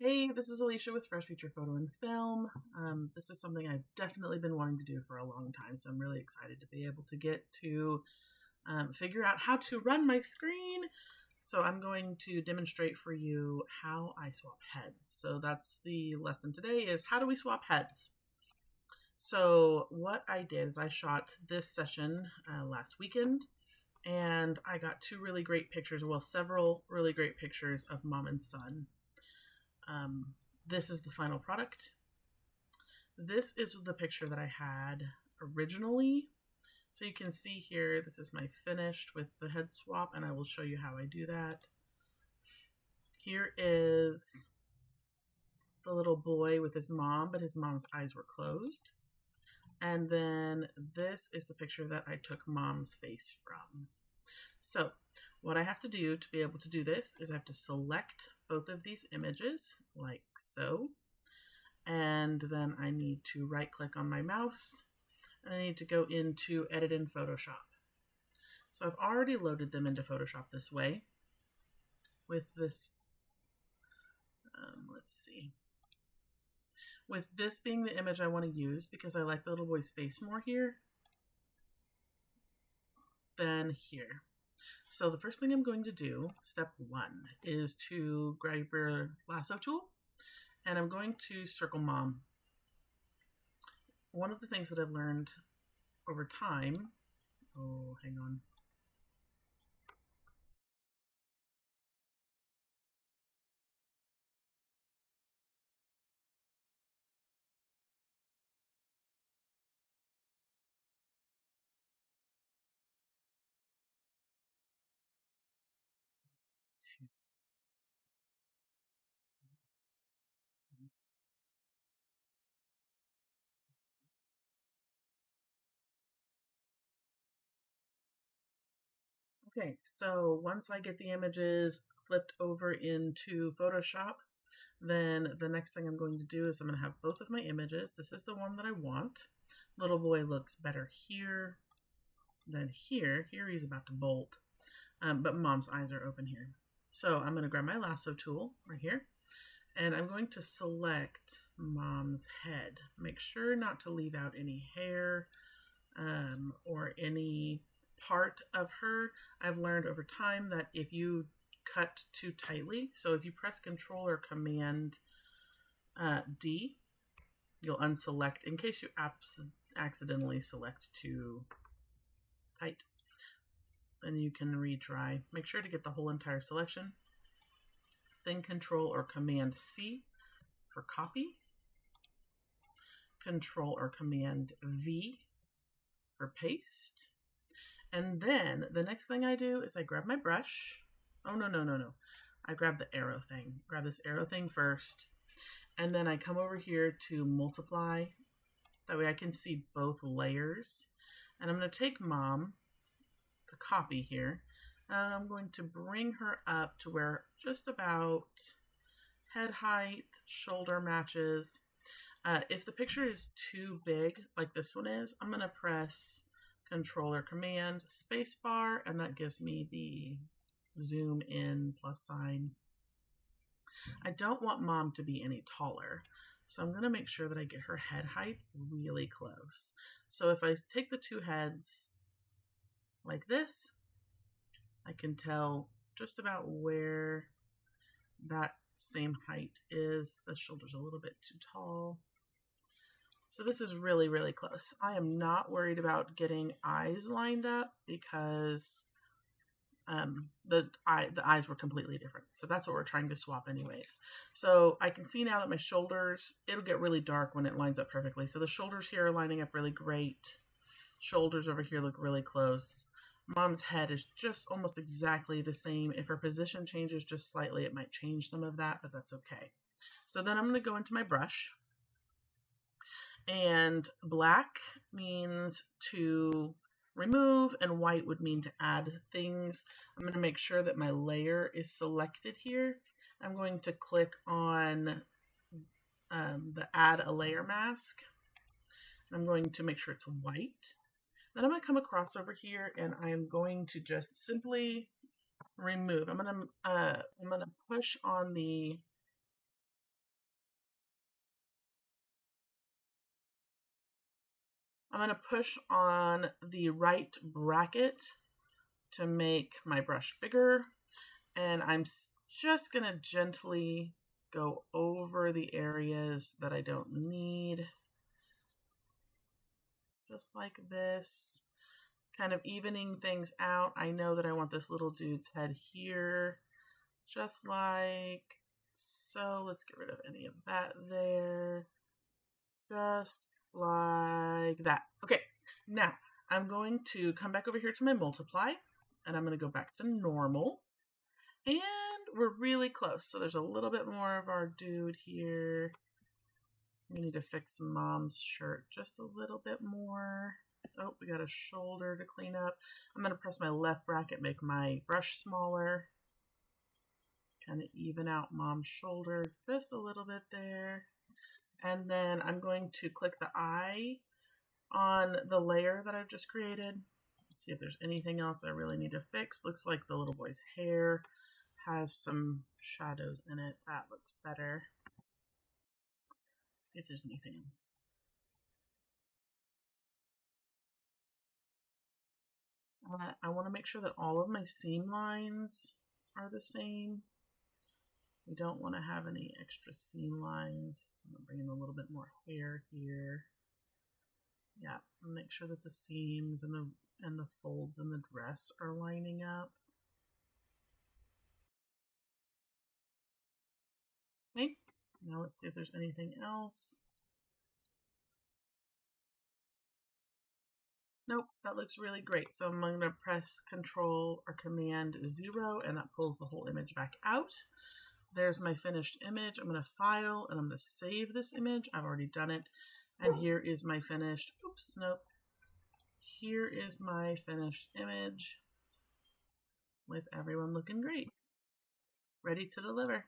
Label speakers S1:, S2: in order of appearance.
S1: Hey, this is Alicia with Fresh Feature Photo and Film. This is something I've definitely been wanting to do for a long time, so I'm really excited to be able to get to figure out how to run my screen. So I'm going to demonstrate for you how I swap heads. So that's the lesson today is how do we swap heads? So what I did is I shot this session last weekend and I got two really great pictures, well, several really great pictures of mom and son. Um, this is the final product. This is the picture that I had originally. So you can see here, this is my finished with the head swap, and I will show you how I do that. Here is the little boy with his mom, but his mom's eyes were closed. And then this is the picture that I took mom's face from. So what I have to do to be able to do this is I have to select both of these images like so. And then I need to right click on my mouse and I need to go into edit in Photoshop. So I've already loaded them into Photoshop this way with this, let's see, with this being the image I want to use because I like the little boy's face more here than here. So the first thing I'm going to do, step one, is to grab your lasso tool and I'm going to circle mom. One of the things that I've learned over time, oh, hang on. Okay, so once I get the images flipped over into Photoshop, then the next thing I'm going to do is I'm going to have both of my images. This is the one that I want. Little boy looks better here than here. Here he's about to bolt, but mom's eyes are open here. So I'm going to grab my lasso tool right here, and I'm going to select mom's head. Make sure not to leave out any hair or any part of her. I've learned over time that if you cut too tightly, so if you press Control or Command D, you'll unselect in case you accidentally select too tight. Then you can retry. Make sure to get the whole entire selection. Then Control or Command C for copy. Control or Command V for paste. And then the next thing I do is I grab my brush. Oh, no. I grab the arrow thing. Grab this arrow thing first. And then I come over here to multiply. That way I can see both layers. And I'm going to take mom, the copy here, and I'm going to bring her up to where just about head height, shoulder matches. If the picture is too big, like this one is, I'm going to press Control or Command space bar, and that gives me the zoom in plus sign. I don't want mom to be any taller, so I'm going to make sure that I get her head height really close. So if I take the two heads like this, I can tell just about where that same height is. The shoulder's a little bit too tall. So this is really, really close. I am not worried about getting eyes lined up because the eyes were completely different. So that's what we're trying to swap anyways. So I can see now that my shoulders, it'll get really dark when it lines up perfectly. So the shoulders here are lining up really great. Shoulders over here look really close. Mom's head is just almost exactly the same. If her position changes just slightly, it might change some of that, but that's okay. So then I'm going to go into my brush. And black means to remove and white would mean to add things. I'm going to make sure that my layer is selected here. I'm going to click on the add a layer mask. I'm going to make sure it's white. Then I'm going to come across over here and I'm going to just simply remove. I'm going to push on the I'm going to push on the right bracket to make my brush bigger, and I'm just going to gently go over the areas that I don't need, just like this, kind of evening things out. I know that I want this little dude's head here, just like so. Let's get rid of any of that there, just like that. Okay, now I'm going to come back over here to my multiply, and I'm going to go back to normal. And we're really close. So there's a little bit more of our dude here. We need to fix Mom's shirt just a little bit more. Oh, we got a shoulder to clean up. I'm going to press my left bracket, make my brush smaller. Kind of even out Mom's shoulder just a little bit there. And then I'm going to click the eye on the layer that I've just created. Let's see if there's anything else I really need to fix. Looks like the little boy's hair has some shadows in it. That looks better. Let's see if there's anything else. I want to make sure that all of my seam lines are the same. We don't want to have any extra seam lines. So I'm going to bring in a little bit more hair here. Yeah, make sure that the seams and the folds in the dress are lining up. Okay, now let's see if there's anything else. Nope, that looks really great. So I'm going to press Control or Command 0, and that pulls the whole image back out. There's my finished image. I'm going to file, and I'm going to save this image. I've already done it. And here is my finished, oops, nope. Here is my finished image with everyone looking great. Ready to deliver.